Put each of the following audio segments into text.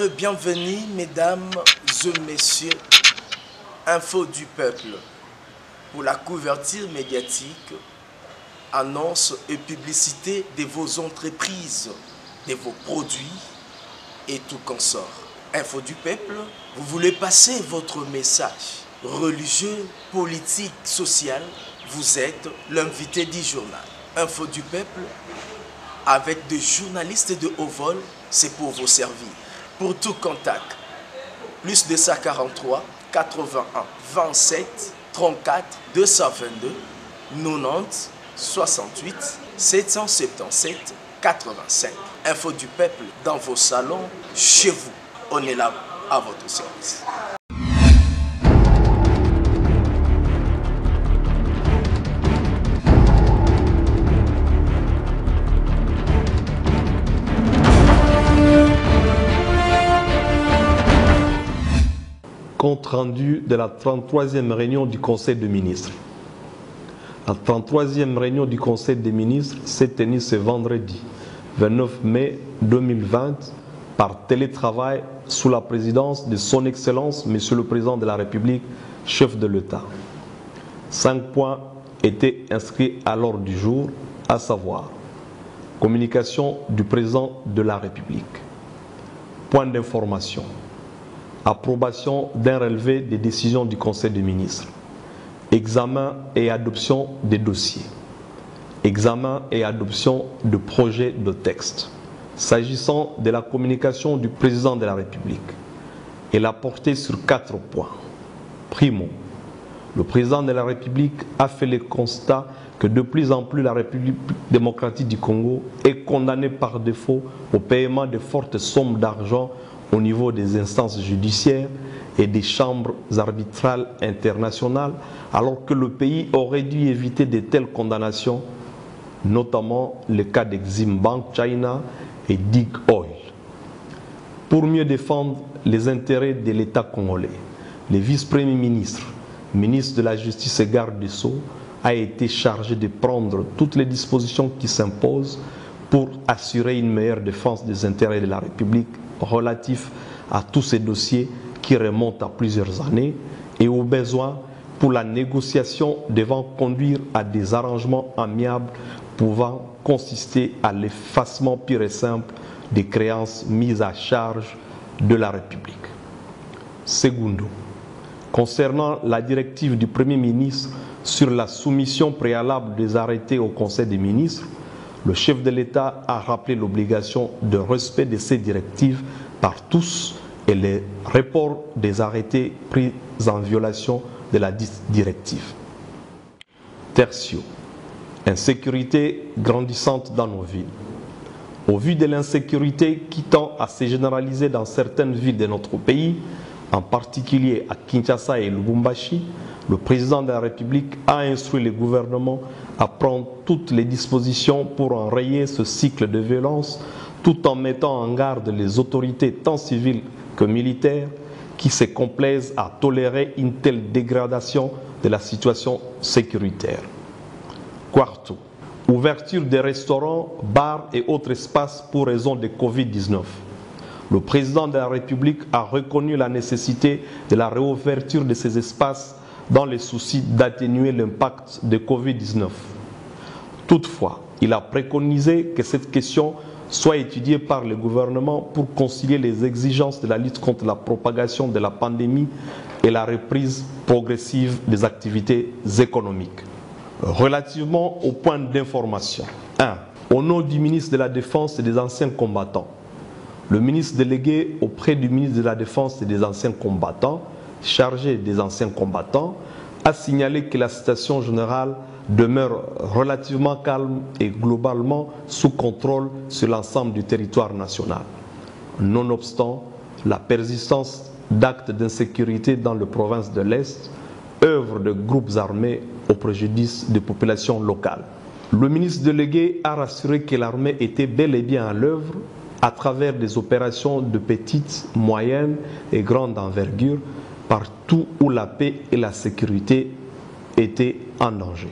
le bienvenu, mesdames et messieurs. Info du peuple. Pour la couverture médiatique, annonce et publicité de vos entreprises, de vos produits et tout consort. Info du peuple, vous voulez passer votre message religieux, politique, social, vous êtes l'invité du journal. Info du peuple, avec des journalistes de haut vol, c'est pour vous servir. Pour tout contact, plus 243 81 27 34 222 90 68 777 85. Info du peuple dans vos salons, chez vous. On est là à votre service. Compte rendu de la 33e réunion du Conseil des ministres. La 33e réunion du Conseil des ministres s'est tenue ce vendredi 29 mai 2020 par télétravail sous la présidence de Son Excellence Monsieur le Président de la République, chef de l'État. 5 points étaient inscrits à l'ordre du jour, à savoir communication du Président de la République. Point d'information. Approbation d'un relevé des décisions du Conseil des ministres. Examen et adoption des dossiers. Examen et adoption de projets de texte. S'agissant de la communication du Président de la République, elle a porté sur 4 points. Primo, le Président de la République a fait le constat que de plus en plus la République démocratique du Congo est condamnée par défaut au paiement de fortes sommes d'argent au niveau des instances judiciaires et des chambres arbitrales internationales, alors que le pays aurait dû éviter de telles condamnations, notamment le cas d'Exim Bank China et Dig Oil. Pour mieux défendre les intérêts de l'État congolais, le vice-premier ministre, ministre de la Justice et garde des Sceaux, a été chargé de prendre toutes les dispositions qui s'imposent pour assurer une meilleure défense des intérêts de la République relatif à tous ces dossiers qui remontent à plusieurs années et aux besoins pour la négociation devant conduire à des arrangements amiables pouvant consister à l'effacement pur et simple des créances mises à charge de la République. Secondo, concernant la directive du Premier ministre sur la soumission préalable des arrêtés au Conseil des ministres, le chef de l'État a rappelé l'obligation de respect de ces directives par tous et le report des arrêtés pris en violation de la directive. Tertio, insécurité grandissante dans nos villes. Au vu de l'insécurité qui tend à se généraliser dans certaines villes de notre pays, en particulier à Kinshasa et Lubumbashi, le président de la République a instruit le gouvernement à prendre toutes les dispositions pour enrayer ce cycle de violence, tout en mettant en garde les autorités tant civiles que militaires qui se complaisent à tolérer une telle dégradation de la situation sécuritaire. Quarto, ouverture des restaurants, bars et autres espaces pour raison de Covid-19. Le président de la République a reconnu la nécessité de la réouverture de ces espaces dans le souci d'atténuer l'impact de Covid-19. Toutefois, il a préconisé que cette question soit étudiée par le gouvernement pour concilier les exigences de la lutte contre la propagation de la pandémie et la reprise progressive des activités économiques. Relativement au point d'information. 1. Au nom du ministre de la Défense et des anciens combattants, le ministre délégué auprès du ministre de la Défense et des anciens combattants, chargé des anciens combattants, a signalé que la situation générale demeure relativement calme et globalement sous contrôle sur l'ensemble du territoire national. Nonobstant la persistance d'actes d'insécurité dans les provinces de l'Est, œuvre de groupes armés au préjudice des populations locales. Le ministre délégué a rassuré que l'armée était bel et bien à l'œuvre à travers des opérations de petite, moyenne et grande envergure partout où la paix et la sécurité étaient en danger.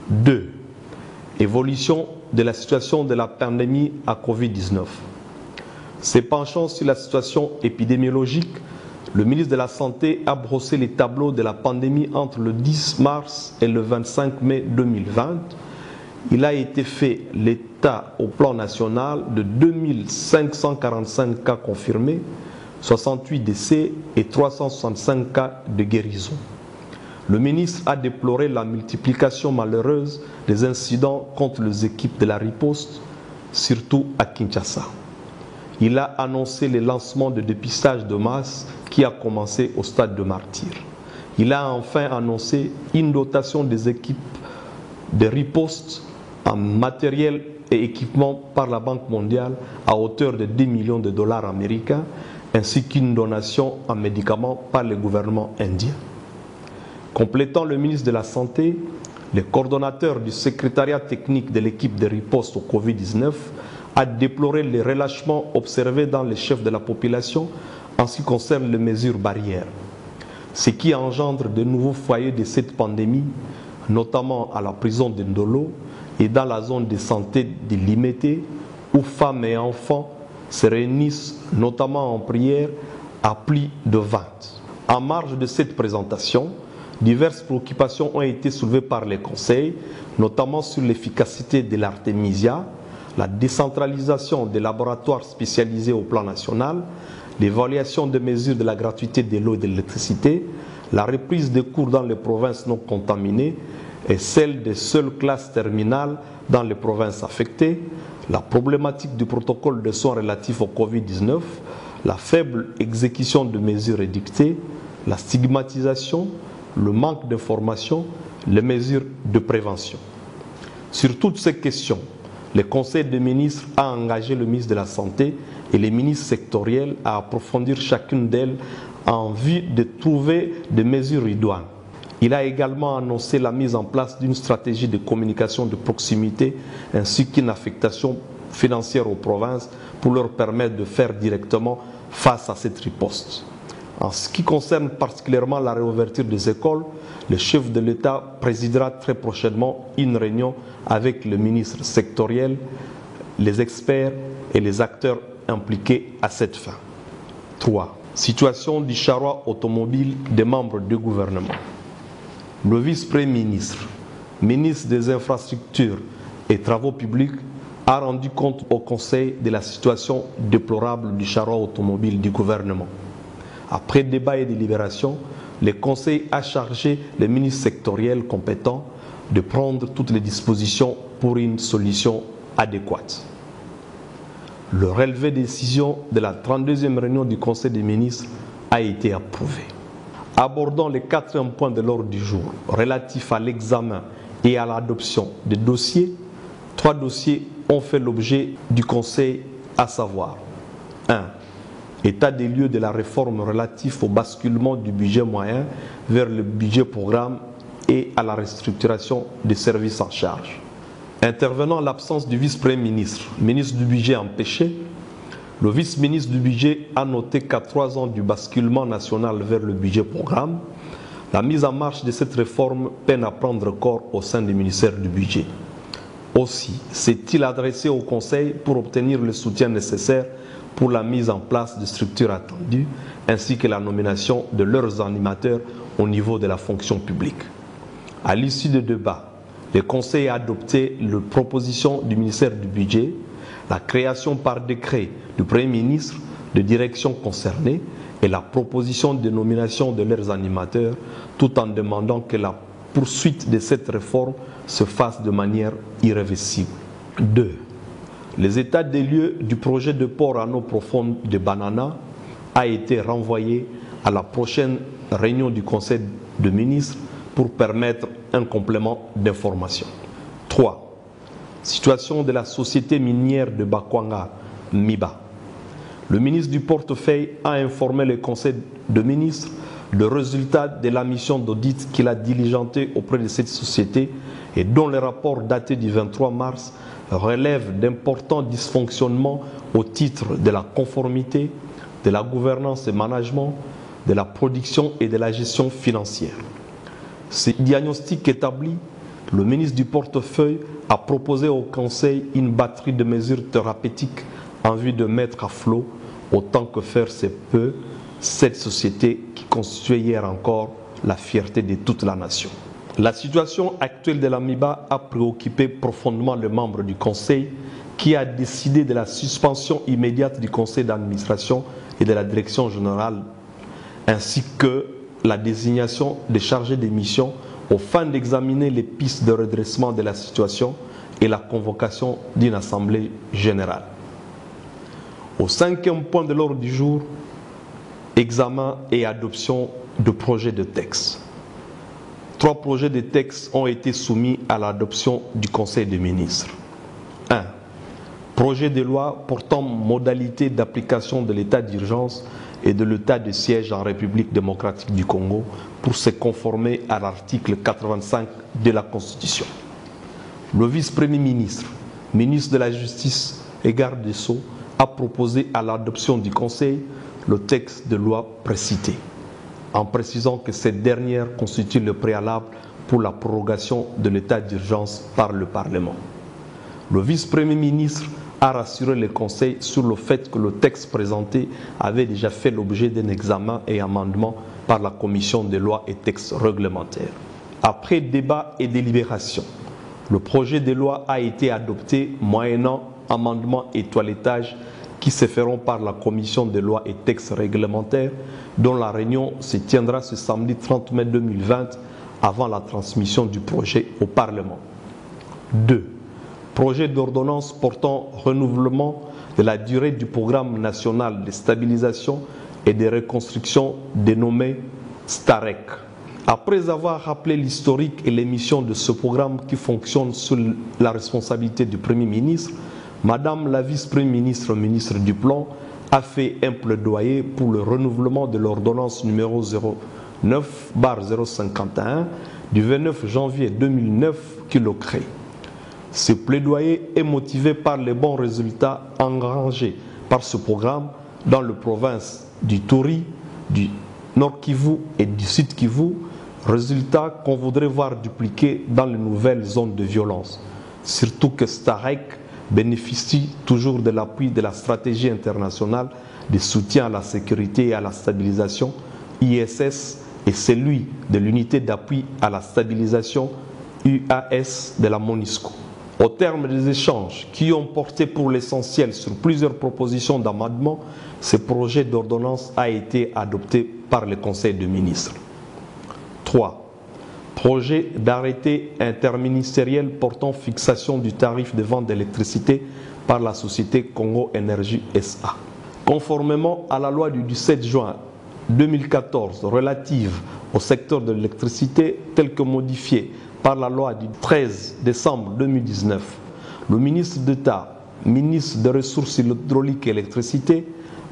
2. Évolution de la situation de la pandémie à Covid-19. Se penchant sur la situation épidémiologique, le ministre de la Santé a brossé les tableaux de la pandémie entre le 10 mars et le 25 mai 2020. Il a été fait l'état au plan national de 2545 cas confirmés, 68 décès et 365 cas de guérison. Le ministre a déploré la multiplication malheureuse des incidents contre les équipes de la riposte, surtout à Kinshasa. Il a annoncé le lancement de dépistage de masse qui a commencé au stade de Martyr. Il a enfin annoncé une dotation des équipes de riposte en matériel et équipement par la Banque mondiale à hauteur de 10 millions de dollars américains, ainsi qu'une donation en médicaments par le gouvernement indien. Complétant le ministre de la Santé, le coordonnateur du secrétariat technique de l'équipe de riposte au Covid-19 a déploré les relâchements observés dans les chefs de la population en ce qui concerne les mesures barrières, ce qui engendre de nouveaux foyers de cette pandémie, notamment à la prison de Ndolo et dans la zone de santé de Limete, où femmes et enfants se réunissent notamment en prière à plus de 20. En marge de cette présentation, diverses préoccupations ont été soulevées par les conseils, notamment sur l'efficacité de l'Artemisia, la décentralisation des laboratoires spécialisés au plan national, l'évaluation des mesures de la gratuité de l'eau et de l'électricité, la reprise des cours dans les provinces non contaminées et celle des seules classes terminales dans les provinces affectées, la problématique du protocole de soins relatifs au Covid-19, la faible exécution de mesures édictées, la stigmatisation, le manque d'information, les mesures de prévention. Sur toutes ces questions, le Conseil des ministres a engagé le ministre de la Santé et les ministres sectoriels à approfondir chacune d'elles en vue de trouver des mesures idoines. Il a également annoncé la mise en place d'une stratégie de communication de proximité ainsi qu'une affectation financière aux provinces pour leur permettre de faire directement face à cette riposte. En ce qui concerne particulièrement la réouverture des écoles, le chef de l'État présidera très prochainement une réunion avec le ministre sectoriel, les experts et les acteurs impliqués à cette fin. 3. Situation du charroi automobile des membres du gouvernement. Le vice-premier ministre, ministre des Infrastructures et Travaux publics, a rendu compte au Conseil de la situation déplorable du charroi automobile du gouvernement. Après débat et délibération, le Conseil a chargé les ministres sectoriels compétents de prendre toutes les dispositions pour une solution adéquate. Le relevé de décision de la 32e réunion du Conseil des ministres a été approuvé. Abordant les 4e points de l'ordre du jour relatifs à l'examen et à l'adoption des dossiers, 3 dossiers ont fait l'objet du Conseil, à savoir 1. État des lieux de la réforme relative au basculement du budget moyen vers le budget programme et à la restructuration des services en charge. Intervenant en l'absence du vice-premier ministre, ministre du budget empêché, le vice-ministre du budget a noté qu'à 3 ans du basculement national vers le budget programme, la mise en marche de cette réforme peine à prendre corps au sein du ministère du budget. Aussi, s'est-il adressé au Conseil pour obtenir le soutien nécessaire pour la mise en place de structures attendues, ainsi que la nomination de leurs animateurs au niveau de la fonction publique. À l'issue des débats, le Conseil a adopté la proposition du ministère du Budget, la création par décret du Premier ministre de directions concernées et la proposition de nomination de leurs animateurs, tout en demandant que la poursuite de cette réforme se fasse de manière irréversible. 2. Les états des lieux du projet de port à eau profonde de Banana a été renvoyé à la prochaine réunion du Conseil des ministres pour permettre un complément d'information. 3. Situation de la société minière de Bakwanga, MIBA. Le ministre du portefeuille a informé le Conseil des ministres du résultat de la mission d'audit qu'il a diligentée auprès de cette société et dont le rapport daté du 23 mars relève d'importants dysfonctionnements au titre de la conformité, de la gouvernance et management, de la production et de la gestion financière. Ce diagnostic établi, le ministre du portefeuille a proposé au Conseil une batterie de mesures thérapeutiques en vue de mettre à flot, autant que faire se peut, cette société qui constituait hier encore la fierté de toute la nation. La situation actuelle de l'AMIBA a préoccupé profondément le membre du Conseil qui a décidé de la suspension immédiate du Conseil d'administration et de la Direction générale, ainsi que la désignation des chargés de mission aux fins d'examiner les pistes de redressement de la situation et la convocation d'une assemblée générale. Au cinquième point de l'ordre du jour, examen et adoption de projets de texte. 3 projets de texte ont été soumis à l'adoption du Conseil des ministres. 1. Projet de loi portant modalité d'application de l'état d'urgence et de l'état de siège en République démocratique du Congo pour se conformer à l'article 85 de la Constitution. Le vice-premier ministre, ministre de la Justice et garde des Sceaux, a proposé à l'adoption du Conseil le texte de loi précité, en précisant que cette dernière constitue le préalable pour la prorogation de l'état d'urgence par le Parlement. Le vice-premier ministre a rassuré le Conseil sur le fait que le texte présenté avait déjà fait l'objet d'un examen et amendement par la Commission des lois et textes réglementaires. Après débat et délibération, le projet de loi a été adopté moyennant amendements et toilettage qui se feront par la Commission des lois et textes réglementaires, dont la réunion se tiendra ce samedi 30 mai 2020 avant la transmission du projet au Parlement. 2. Projet d'ordonnance portant renouvellement de la durée du programme national de stabilisation et de reconstruction dénommé STAREC. Après avoir rappelé l'historique et les missions de ce programme qui fonctionne sous la responsabilité du Premier ministre, Madame la vice-première ministre, ministre du Plan, a fait un plaidoyer pour le renouvellement de l'ordonnance numéro 09/051 du 29 janvier 2009 qui le crée. Ce plaidoyer est motivé par les bons résultats engrangés par ce programme dans les provinces du Touri, du Nord Kivu et du Sud Kivu, résultats qu'on voudrait voir dupliqués dans les nouvelles zones de violence. Surtout que STAREC bénéficie toujours de l'appui de la stratégie internationale de soutien à la sécurité et à la stabilisation, ISS, et celui de l'unité d'appui à la stabilisation, UAS, de la MONUSCO. Au terme des échanges qui ont porté pour l'essentiel sur plusieurs propositions d'amendement, ce projet d'ordonnance a été adopté par le Conseil des ministres. 3. Projet d'arrêté interministériel portant fixation du tarif de vente d'électricité par la société Congo Énergie SA. Conformément à la loi du 17 juin 2014 relative au secteur de l'électricité telle que modifiée par la loi du 13 décembre 2019, le ministre d'État, ministre des Ressources hydrauliques et électricité,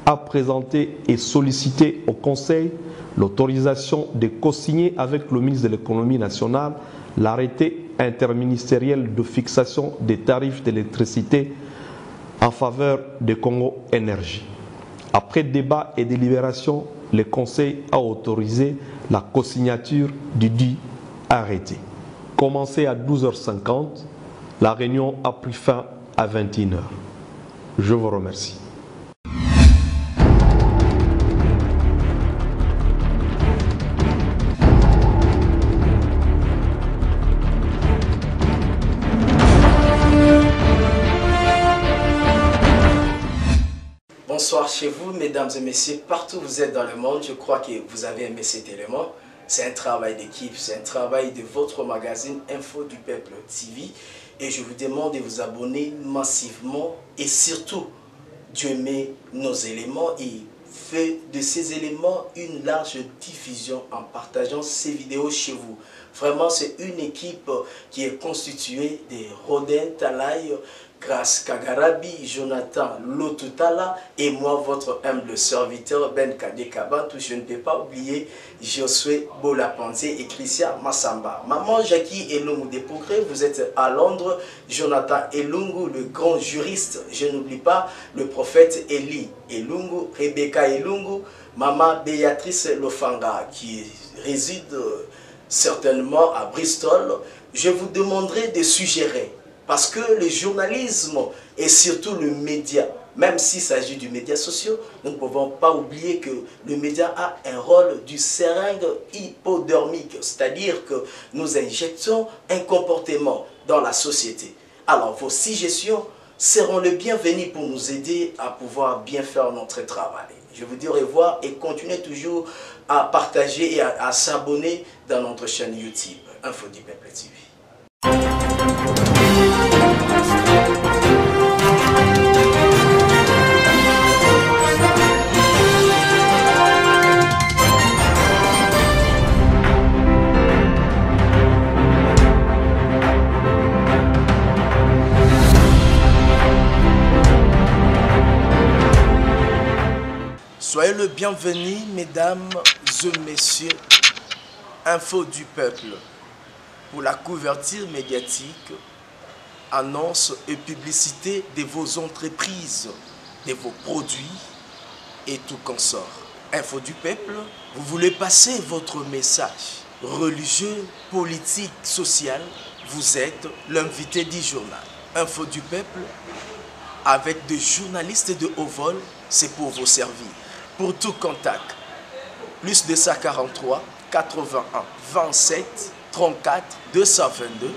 a présenté et sollicité au Conseil l'autorisation de co-signer avec le ministre de l'Économie nationale l'arrêté interministériel de fixation des tarifs d'électricité en faveur de Congo Énergie. Après débat et délibération, le Conseil a autorisé la co-signature du dit arrêté. Commencé à 12h50, la réunion a pris fin à 21h. Je vous remercie. Bonsoir chez vous, mesdames et messieurs, partout où vous êtes dans le monde, je crois que vous avez aimé cet élément. C'est un travail d'équipe, c'est un travail de votre magazine Info du Peuple TV. Et je vous demande de vous abonner massivement et surtout d'aimer nos éléments et faire de ces éléments une large diffusion en partageant ces vidéos chez vous. Vraiment, c'est une équipe qui est constituée de Rodin Talaï, Grâce Kagarabi, Jonathan Lotutala et moi, votre humble serviteur Ben Kadekabantou. Je ne peux pas oublier Josué Bolapanze et Christian Massamba. Maman Jackie Elungu des Progrès, vous êtes à Londres. Jonathan Elungu, le grand juriste. Je n'oublie pas le prophète Eli Elungu, Rebecca Elungu, Maman Béatrice Lofanga qui réside certainement à Bristol. Je vous demanderai de suggérer. Parce que le journalisme et surtout le média Même s'il s'agit du média social, nous ne pouvons pas oublier que le média a un rôle du seringue hypodermique, c'est-à-dire que nous injectons un comportement dans la société. Alors vos suggestions seront les bienvenues pour nous aider à pouvoir bien faire notre travail. Je vous dis au revoir et continuez toujours à partager et à s'abonner dans notre chaîne YouTube, Info du Peuple TV. Soyez le bienvenu, mesdames et messieurs, Info du Peuple, pour la couverture médiatique, annonce et publicité de vos entreprises, de vos produits et tout consort. Info du Peuple, vous voulez passer votre message religieux, politique, social, vous êtes l'invité du journal. Info du Peuple, avec des journalistes de haut vol, c'est pour vous servir. Pour tout contact, plus 243 81 27 34 222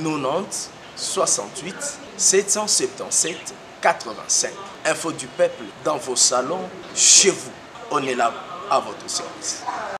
90 68 777 85. Info du Peuple dans vos salons, chez vous. On est là à votre service.